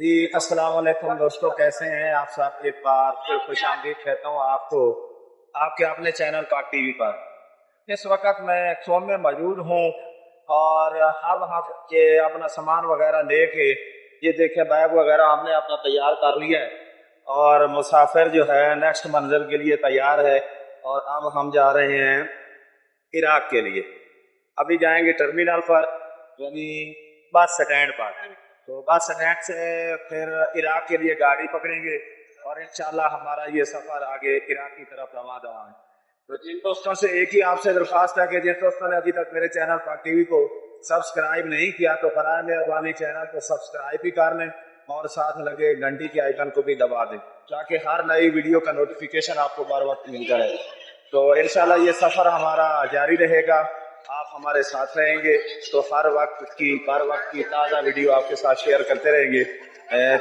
جی अस्सलाम वालेकुम दोस्तों, कैसे हैं आप सब। एक बार फिर खुश आमदीद कहता हूँ आपको आपके अपने चैनल पाक टीवी पर। इस वक्त मैं सोम में मौजूद हूँ और अब हम ये अपना सामान वगैरह लेके ये देखें बैग वगैरह हमने अपना तैयार कर लिया है और मुसाफिर जो है नेक्स्ट मंजिल के लिए तैयार है। और अब हम जा रहे हैं इराक के लिए। अभी जाएंगे टर्मिनल पर यानी बस स्टैंड पर, तो बस स्टैंड से फिर इराक के लिए गाड़ी पकड़ेंगे और इंशाल्लाह हमारा ये सफ़र आगे इराक की तरफ रवा दवा है। तो जिन दोस्तों से एक ही आपसे दरख्वास्त है कि जिन दोस्तों ने अभी तक मेरे चैनल पाक टीवी को सब्सक्राइब नहीं किया तो बराए मेहरबानी चैनल को सब्सक्राइब भी कर लें और साथ लगे घंटी के आइकन को भी दबा दें ताकि हर नई वीडियो का नोटिफिकेशन आपको बर वक्त मिलता रहे। तो इंशाल्लाह ये सफ़र हमारा जारी रहेगा, आप हमारे साथ रहेंगे तो हर वक्त की ताज़ा वीडियो आपके साथ शेयर करते रहेंगे।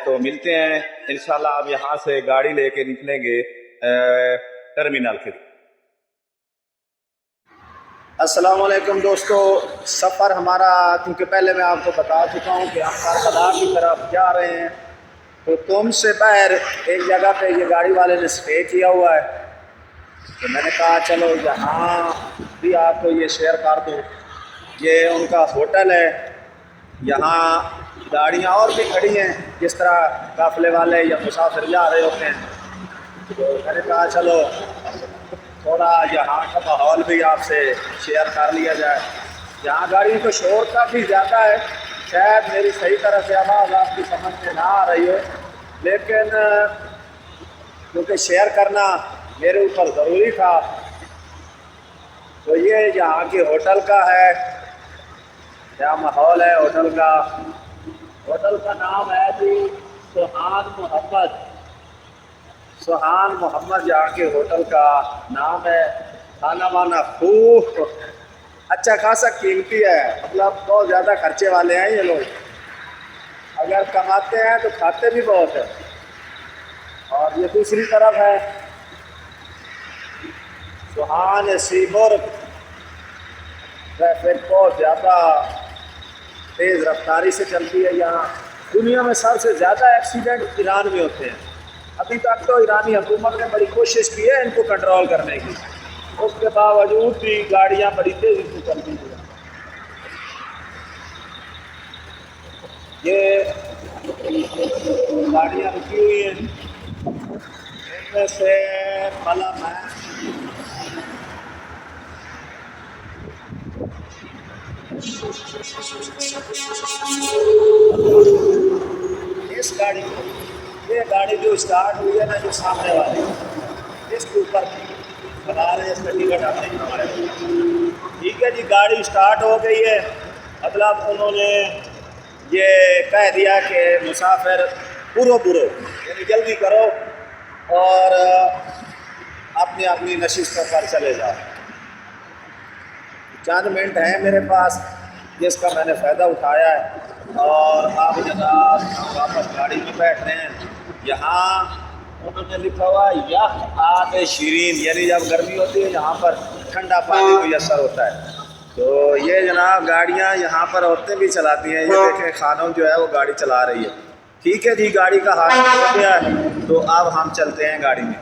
तो मिलते हैं इंशाल्लाह। अब यहाँ से गाड़ी लेके निकलेंगे टर्मिनल के। अस्सलाम वालेकुम दोस्तों, सफ़र हमारा क्योंकि पहले मैं आपको बता चुका हूँ कि हम करबला की तरफ जा रहे हैं, तो तुम से बाहर एक जगह पे ये गाड़ी वाले ने स्टे किया हुआ है, तो मैंने कहा चलो यहाँ भी आपको ये शेयर कर दूँ। ये उनका होटल है, यहाँ गाड़ियाँ और भी खड़ी हैं जिस तरह काफ़िले वाले या मुसाफिर जा रहे होते हैं, तो मैंने कहा चलो थोड़ा यहाँ का माहौल भी आपसे शेयर कर लिया जाए। यहाँ गाड़ी को शोर काफ़ी ज़्यादा है, शायद मेरी सही तरह से आवाज़ आपकी समझ में ना आ रही हो, लेकिन क्योंकि शेयर करना मेरे ऊपर ज़रूरी था। तो ये यहाँ के होटल का है, क्या माहौल है होटल का। होटल का नाम है जी सुहान मोहम्मद यहाँ के होटल का नाम है। खाना वाना खूब अच्छा खासा कीमती है, मतलब बहुत ज़्यादा खर्चे वाले हैं ये लोग, अगर कमाते हैं तो खाते भी बहुत है। और ये दूसरी तरफ है सुहान सीबुर्ग। ट्रैफिक बहुत ज़्यादा तेज़ रफ्तारी से चलती है यहाँ। दुनिया में सबसे ज़्यादा एक्सीडेंट ईरान में होते हैं। अभी तक तो ईरानी हुकूमत ने बड़ी कोशिश की है इनको कंट्रोल करने की, उसके बावजूद भी गाड़ियाँ बड़ी तेज़ी से चलती हैं। ये गाड़ियाँ रुकी हुई हैं, इनमें से मतलब है इस गाड़ी को, ये गाड़ी जो स्टार्ट हुई है ना, जो सामने वाली इसके ऊपर बता रहे हैं इसका टिकट आप नहीं हमारे। ठीक है जी, गाड़ी स्टार्ट हो गई है, मतलब उन्होंने ये कह दिया कि मुसाफिर पूरो यानी जल्दी करो और अपनी अपनी नशिस्तों पर चले जाओ। चंद मिनट हैं मेरे पास जिसका मैंने फ़ायदा उठाया है और आप जनाब वापस गाड़ी में बैठ रहे हैं। यहाँ उन्होंने लिखा हुआ यह आब शीरीन, यानी जब गर्मी होती है यहाँ पर ठंडा पानी मुयसर होता है। तो ये जनाब गाड़ियाँ यहाँ पर औरतें भी चलाती हैं, ये देखें खानों जो है वो गाड़ी चला रही है। ठीक है जी, गाड़ी का हाथ हो गया है, तो अब हम चलते हैं गाड़ी में।